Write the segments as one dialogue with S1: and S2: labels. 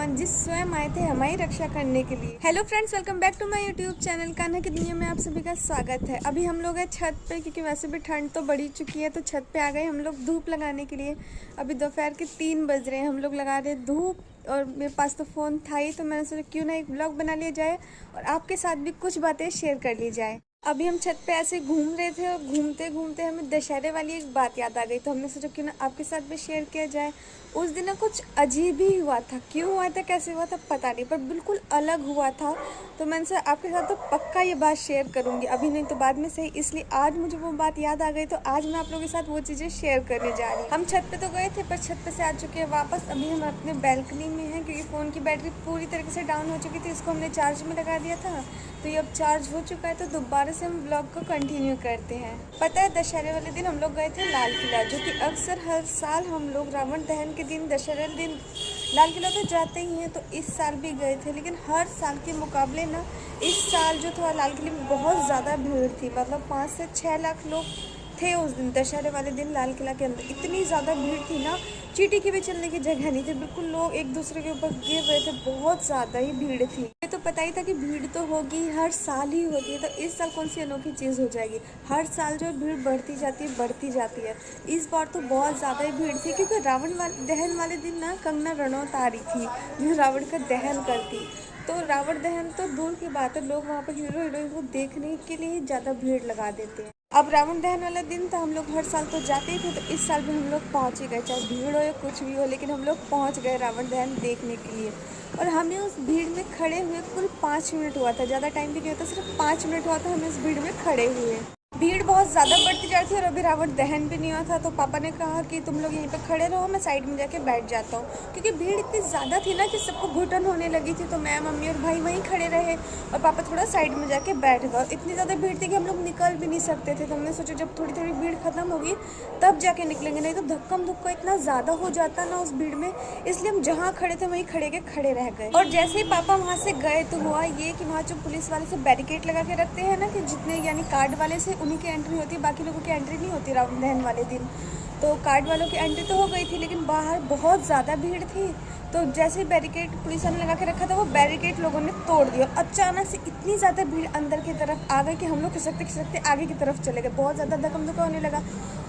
S1: भगवान जी स्वयं आए थे हमारी रक्षा करने के लिए। Hello friends, welcome back to my YouTube channel Kanha की दुनिया में आप सभी का स्वागत है। अभी हम लोग हैं छत पे, क्योंकि वैसे भी ठंड तो बढ़ी चुकी है, तो छत पे आ गए हम लोग धूप लगाने के लिए। अभी दोपहर के 3 बज रहे हैं, हम लोग लगा रहे हैं धूप। और मेरे पास तो फ़ोन था ही, तो मैंने सोचा क्यों ना एक ब्लॉग बना लिया जाए और आपके साथ भी कुछ बातें शेयर कर ली जाए। अभी हम छत पे ऐसे घूम रहे थे और घूमते घूमते हमें दशहरे वाली एक बात याद आ गई, तो हमने सोचा क्यों ना आपके साथ भी शेयर किया जाए। उस दिन ना कुछ अजीब ही हुआ था, क्यों हुआ था कैसे हुआ था पता नहीं, पर बिल्कुल अलग हुआ था। तो मैंने सोचा आपके साथ तो पक्का ये बात शेयर करूंगी, अभी नहीं तो बाद में सही। इसलिए आज मुझे वो बात याद आ गई, तो आज मैं आप लोगों के साथ वो चीज़ें शेयर करने जा रही हूँ। हम छत पे तो गए थे, पर छत पे से आ चुके हैं वापस। अभी हम अपने बैल्कनी में हैं, क्योंकि फ़ोन की बैटरी पूरी तरीके से डाउन हो चुकी थी, इसको हमने चार्ज में लगा दिया था। तो ये अब चार्ज हो चुका है, तो दोबारा से हम ब्लॉग को कंटिन्यू करते हैं। पता है, दशहरे वाले दिन हम लोग गए थे लाल किला, जो कि अक्सर हर साल हम लोग रावण दहन के दिन, दशहरे दिन लाल किला तो जाते ही हैं। तो इस साल भी गए थे, लेकिन हर साल के मुकाबले ना इस साल जो था लाल किले में बहुत ज़्यादा भीड़ थी। मतलब 5 से 6 लाख लोग थे उस दिन, दशहरे वाले दिन लाल किला के अंदर। इतनी ज़्यादा भीड़ थी ना, चींटी की भी चलने की जगह नहीं थी, बिल्कुल लोग एक दूसरे के ऊपर गिर रहे थे, बहुत ज़्यादा ही भीड़ थी। ये तो पता ही था कि भीड़ तो होगी, हर साल ही होती है, तो इस साल कौन सी अनोखी चीज़ हो जाएगी। हर साल जो भीड़ बढ़ती जाती है बढ़ती जाती है। इस बार तो बहुत ज़्यादा ही भीड़ थी, क्योंकि रावण दहन वाले दिन ना कंगना रनौत आ रही थी, जो रावण का दहन करती। तो रावण दहन तो दूर की बात है, लोग वहाँ पर हीरो हीरोइन को देखने के लिए ही ज़्यादा भीड़ लगा देते हैं। अब रावण दहन वाला दिन था, हम लोग हर साल तो जाते ही थे, तो इस साल भी हम लोग पहुँच ही गए, चाहे भीड़ हो या कुछ भी हो, लेकिन हम लोग पहुँच गए रावण दहन देखने के लिए। और हमें उस भीड़ में खड़े हुए कुल 5 मिनट हुआ था, ज़्यादा टाइम भी नहीं होता, सिर्फ 5 मिनट हुआ था हमें इस भीड़ में खड़े हुए। भीड़ बहुत ज़्यादा बढ़ती जा रही थी और अभी रावण दहन भी नहीं हुआ था, तो पापा ने कहा कि तुम लोग यहीं पे खड़े रहो, मैं साइड में जाके बैठ जाता हूँ, क्योंकि भीड़ इतनी ज़्यादा थी ना कि सबको घुटन होने लगी थी। तो मैं, मम्मी और भाई वहीं खड़े रहे और पापा थोड़ा साइड में जाके बैठ गए। इतनी ज़्यादा भीड़ थी कि हम लोग निकल भी नहीं सकते थे, तो हमने सोचा जब थोड़ी थोड़ी भीड़ खत्म होगी तब जाके निकलेंगे, नहीं तो धक्कम धुक्का इतना ज़्यादा हो जाता ना उस भीड़ में। इसलिए हम जहाँ खड़े थे वहीं खड़े रह गए। और जैसे ही पापा वहाँ से गए तो हुआ ये कि वहाँ जो पुलिस वाले से बैरिकेड लगा के रखते हैं ना, कि जितने यानी कार्ड वाले से उन्हीं की एंट्री होती है, बाकी लोगों की एंट्री नहीं होती रावण दहन वाले दिन। तो कार्ड वालों की एंट्री तो हो गई थी, लेकिन बाहर बहुत ज़्यादा भीड़ थी। तो जैसे ही बैरिकेड पुलिस ने लगा के रखा था, वो बैरिकेड लोगों ने तोड़ दिया। अचानक से इतनी ज़्यादा भीड़ अंदर की तरफ आ गई कि हम लोग खिसकते खिसकते आगे की तरफ चले गए, बहुत ज़्यादा धक्कम धुक्का होने लगा।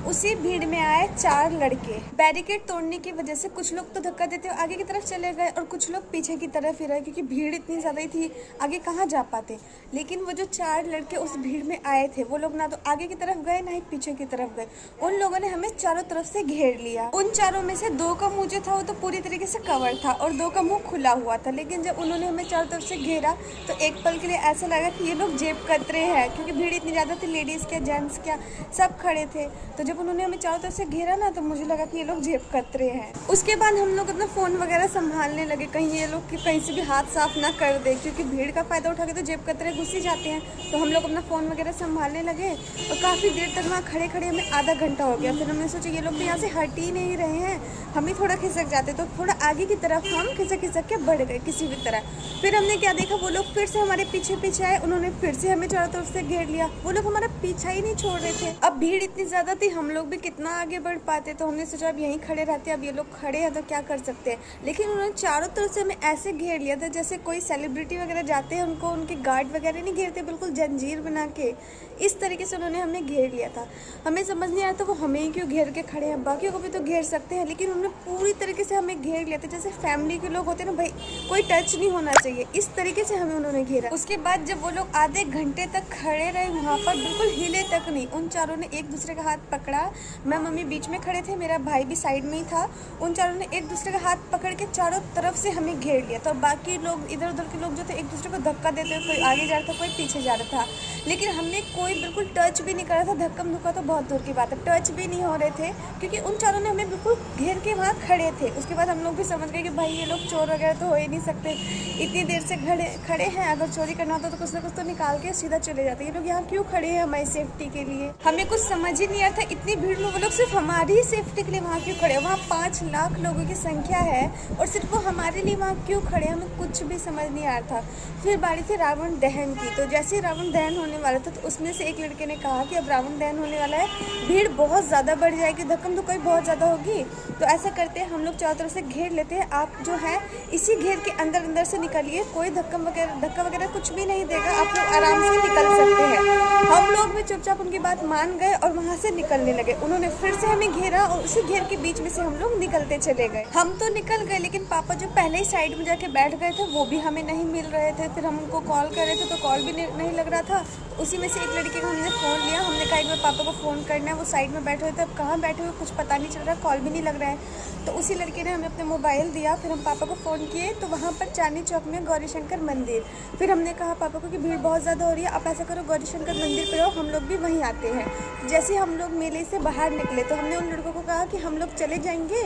S1: उसी भीड़ में आए 4 लड़के। बैरिकेड तोड़ने की वजह से कुछ लोग तो धक्का देते हुए आगे की तरफ चले गए और कुछ लोग पीछे की तरफ ही रहे, क्योंकि भीड़ इतनी ज़्यादा ही थी, आगे कहाँ जा पाते। लेकिन वो जो 4 लड़के उस भीड़ में आए थे, वो लोग ना तो आगे की तरफ गए ना ही पीछे की तरफ गए। उन लोगों ने हमें चारों तरफ से घेर लिया। उन चारों में से 2 का मुंह जो था वो तो पूरी तरीके से कवर था और 2 का मुंह खुला हुआ था। लेकिन जब उन्होंने हमें चारों तरफ से घेरा तो एक पल के लिए ऐसा लगा कि ये लोग जेब कतरे हैं, क्योंकि भीड़ इतनी ज़्यादा थी, लेडीज़ क्या जेंट्स क्या सब खड़े थे। तो जब उन्होंने हमें चारों तरफ से घेरा ना, तो मुझे लगा कि ये लोग जेब कतरे हैं। उसके बाद हम लोग अपना फ़ोन वगैरह संभालने लगे, कहीं ये लोग कहीं से भी हाथ साफ ना कर दे, क्योंकि भीड़ का फ़ायदा उठा के तो जेब कतरे घुस ही जाते हैं। तो हम लोग अपना फ़ोन वगैरह संभालने लगे और काफ़ी देर तक वहाँ खड़े खड़े हमें आधा घंटा हो गया। फिर हमने सोचा ये लोग तो यहाँ से हट ही नहीं रहे हैं, हम ही थोड़ा खिसक जाते, तो थोड़ा आगे की तरफ हम खिसक के बढ़ गए किसी भी तरह। फिर हमने क्या देखा, वो लोग फिर से हमारे पीछे पीछे आए, उन्होंने फिर से हमें चारों तरफ से घेर लिया। वो लोग हमारा पीछा ही नहीं छोड़ रहे थे। अब भीड़ इतनी ज़्यादा थी, हम लोग भी कितना आगे बढ़ पाते, तो हमने सोचा अब यहीं खड़े रहते, अब ये लोग खड़े हैं तो क्या कर सकते हैं। लेकिन उन्होंने चारों तरफ से हमें ऐसे घेर लिया था जैसे कोई सेलिब्रिटी वगैरह जाते हैं, उनको उनके गार्ड वगैरह नहीं घेरते, बिल्कुल जंजीर बना के इस तरीके से उन्होंने हमें घेर लिया था। हमें समझ नहीं आया था वो हमें ही क्यों घेर के खड़े हैं, बाकियों को भी तो घेर सकते हैं, लेकिन उन्होंने पूरी तरीके से हमें घेर लिया था जैसे फैमिली के लोग होते हैं ना, भाई कोई टच नहीं होना चाहिए, इस तरीके से हमें उन्होंने घेरा। उसके बाद जब वो लोग आधे घंटे तक खड़े रहे वहाँ पर, बिल्कुल हिले तक नहीं, उन चारों ने एक दूसरे का हाथ पकड़ा। मैं, मम्मी बीच में खड़े थे, मेरा भाई भी साइड में ही था। उन चारों ने एक दूसरे का हाथ पकड़ के चारों तरफ से हमें घेर लिया। तो बाकी लोग, इधर उधर के लोग जो थे, एक दूसरे को धक्का देते हुए, कोई आगे जा रहा था कोई पीछे जा रहा था, लेकिन हमने कोई बिल्कुल टच भी नहीं करा था। धक्कम धुक्का तो बहुत दूर की बात है, टच भी नहीं हो रहे थे, क्योंकि उन चारों ने हमें बिल्कुल घेर के वहाँ खड़े थे। उसके बाद हम लोग भी समझ गए कि भाई ये लोग चोर वगैरह तो हो ही नहीं सकते, इतनी देर से खड़े हैं, अगर चोरी करना होता तो कुछ ना कुछ तो निकाल के सीधा चले जाते। ये लोग यहाँ क्यों खड़े हैं हमारी सेफ्टी के लिए, हमें कुछ समझ ही नहीं आया था। इतनी भीड़ में वो लोग सिर्फ हमारी ही सेफ्टी के लिए वहाँ क्यों खड़े हैं? वहाँ 5 लाख लोगों की संख्या है और सिर्फ वो हमारे लिए वहाँ क्यों खड़े हैं? हमें कुछ भी समझ नहीं आ रहा था। फिर बारी थी रावण दहन की, तो जैसे ही रावण दहन होने वाला था तो उसमें से एक लड़के ने कहा कि अब रावण दहन होने वाला है, भीड़ बहुत ज़्यादा बढ़ जाएगी, धक्कम धुक्कई बहुत ज़्यादा होगी, तो ऐसा करते हैं हम लोग चारों तरफ से घेर लेते हैं, आप जो है इसी घेर के अंदर से निकलिए, कोई धक्का वगैरह कुछ भी नहीं देगा, आप लोग आराम से निकल सकते हैं। हम लोग भी चुपचाप उनकी बात मान गए और वहाँ से निकलने लगे। उन्होंने फिर से हमें घेरा और उसी घेर के बीच में से हम लोग निकलते चले गए। हम तो निकल गए, लेकिन पापा जो पहले ही साइड में जाके बैठ गए थे वो भी हमें नहीं मिल रहे थे। फिर हम उनको कॉल कर रहे थे तो कॉल भी नहीं लग रहा था। उसी में से एक लड़के को हमने फ़ोन लिया, हमने कहा एक बार पापा को फ़ोन करना है, वो साइड में बैठे हुए थे, अब कहाँ बैठे हुए कुछ पता नहीं चल रहा, कॉल भी नहीं लग रहा है। तो उसी लड़के ने हमें अपने मोबाइल दिया, फिर हम पापा को फ़ोन किए तो वहाँ पर चांदनी चौक में गौरी शंकर मंदिर। फिर हमने कहा पापा को कि भीड़ बहुत ज़्यादा हो रही है, आप ऐसा करो गौरी शंकर मंदिर पर आओ, हम लोग भी वहीं आते हैं। जैसे हम लोग मेले से बाहर निकले तो हमने उन लड़कों को कहा कि हम लोग चले जाएंगे,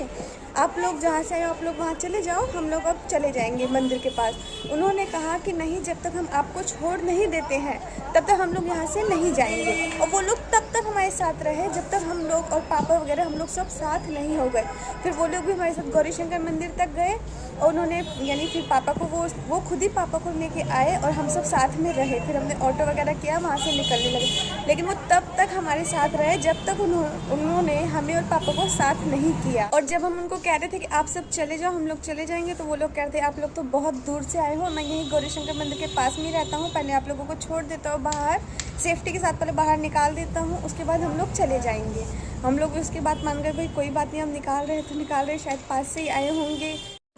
S1: आप लोग जहाँ से आए आप लोग वहाँ चले जाओ, हम लोग अब चले जाएंगे मंदिर के पास। उन्होंने कहा कि नहीं, जब तक हम आपको छोड़ नहीं देते हैं तब तक हम लोग यहाँ से नहीं जाएंगे। और वो लोग तब तक हमारे साथ रहे जब तक हम लोग और पापा वगैरह हम लोग सब साथ नहीं हो गए। फिर वो लोग भी हमारे साथ गौरी शंकर मंदिर तक गए और उन्होंने यानी फिर पापा को वो खुद ही पापा को लेके आए और हम सब साथ में रहे। फिर हमने ऑटो वगैरह किया, वहाँ से निकलने लगे, लेकिन वो तब तक हमारे साथ रहे जब तक उन्होंने हमें और पापा को साथ नहीं किया। और जब हम उनको कह रहे थे कि आप सब चले जाओ, हम लोग चले जाएंगे, तो वो लोग कह रहे थे आप लोग तो बहुत दूर से आए हो, मैं यहीं गौरी शंकर मंदिर के पास में ही रहता हूँ, पहले आप लोगों को छोड़ देता हूँ बाहर, सेफ्टी के साथ पहले बाहर निकाल देता हूँ, उसके बाद हम लोग चले जाएंगे। हम लोग भी उसकी बात मान गए, भाई कोई बात नहीं, हम निकाल रहे तो निकाल रहे, शायद पास से ही आए होंगे।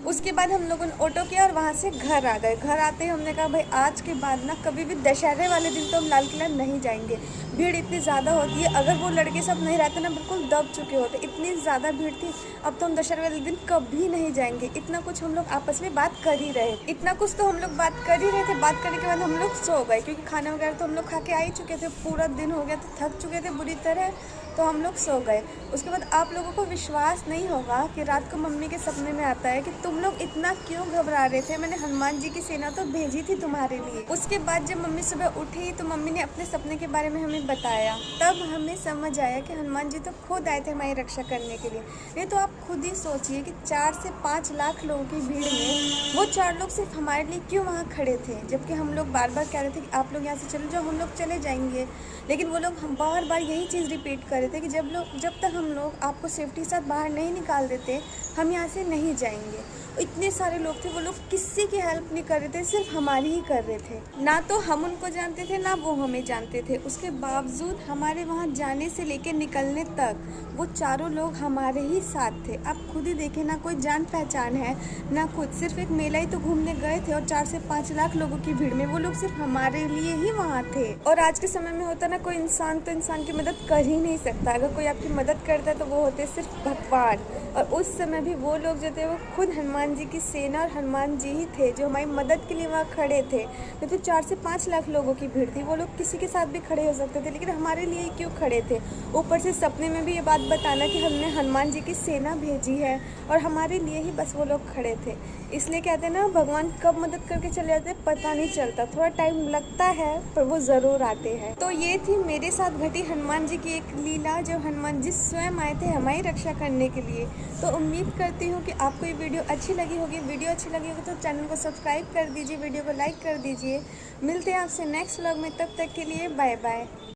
S1: उसके बाद हम लोगों ने ऑटो किया और वहाँ से घर आ गए। घर आते ही हमने कहा भाई आज के बाद ना कभी भी दशहरे वाले दिन तो हम लाल किला नहीं जाएंगे, भीड़ इतनी ज़्यादा होती है, अगर वो लड़के सब नहीं रहते ना बिल्कुल दब चुके होते, इतनी ज़्यादा भीड़ थी, अब तो हम दशहरे वाले दिन कभी नहीं जाएंगे। इतना कुछ हम लोग आपस में बात कर ही रहे, इतना कुछ तो हम लोग बात कर ही रहे थे। बात करने के बाद हम लोग सो गए, क्योंकि खाना वगैरह तो हम लोग खा के आ ही चुके थे, पूरा दिन हो गया था, थक चुके थे बुरी तरह, तो हम लोग सो गए। उसके बाद आप लोगों को विश्वास नहीं होगा कि रात को मम्मी के सपने में आता है कि तुम लोग इतना क्यों घबरा रहे थे, मैंने हनुमान जी की सेना तो भेजी थी तुम्हारे लिए। उसके बाद जब मम्मी सुबह उठी तो मम्मी ने अपने सपने के बारे में हमें बताया, तब हमें समझ आया कि हनुमान जी तो खुद आए थे हमारी रक्षा करने के लिए। नहीं तो आप खुद ही सोचिए कि 4 से 5 लाख लोगों की भीड़ में वो 4 लोग सिर्फ हमारे लिए क्यों वहाँ खड़े थे, जबकि हम लोग बार बार कह रहे थे कि आप लोग यहाँ से चले जाओ, हम लोग चले जाएंगे। लेकिन वो लोग हम बार बार यही चीज़ रिपीट कर रहे थे कि जब तक हम लोग आपको सेफ्टी के साथ बाहर नहीं निकाल देते हम यहाँ से नहीं जाएंगे। इतने सारे लोग थे, वो लोग किसी की हेल्प नहीं कर रहे थे, सिर्फ हमारी ही कर रहे थे। ना तो हम उनको जानते थे ना वो हमें जानते थे, उसके बावजूद हमारे वहाँ जाने से लेकर निकलने तक वो चारों लोग हमारे ही साथ थे। आप खुद ही देखें, ना कोई जान पहचान है ना कुछ, सिर्फ एक मेला ही तो घूमने गए थे और 4 से 5 लाख लोगों की भीड़ में वो लोग सिर्फ हमारे लिए ही वहाँ थे। और आज के समय में होता ना, कोई इंसान तो इंसान की मदद कर ही नहीं सकता, अगर कोई आपकी मदद करता है तो वो होते सिर्फ भगवान। और उस समय भी वो लोग जो थे वो खुद हनुमान जी की सेना और हनुमान जी ही थे जो हमारी मदद के लिए वहाँ खड़े थे। नहीं तो 4 से 5 लाख लोगों की भीड़ थी, वो लोग किसी के साथ भी खड़े हो सकते थे, लेकिन हमारे लिए क्यों खड़े थे। ऊपर से सपने में भी ये बात बताना कि हमने हनुमान जी की सेना भेजी है और हमारे लिए ही बस वो लोग खड़े थे। इसलिए कहते हैं ना, भगवान कब मदद करके चले जाते पता नहीं चलता, थोड़ा टाइम लगता है पर वो ज़रूर आते हैं। तो ये थी मेरे साथ घटी हनुमान जी की एक लीला, जो हनुमान जी स्वयं आए थे हमारी रक्षा करने के लिए। तो उम्मीद करती हूँ कि आपको ये वीडियो अच्छी लगी होगी। वीडियो अच्छी लगी होगी तो चैनल को सब्सक्राइब कर दीजिए, वीडियो को लाइक कर दीजिए। मिलते हैं आपसे नेक्स्ट व्लॉग में, तब तक के लिए बाय बाय।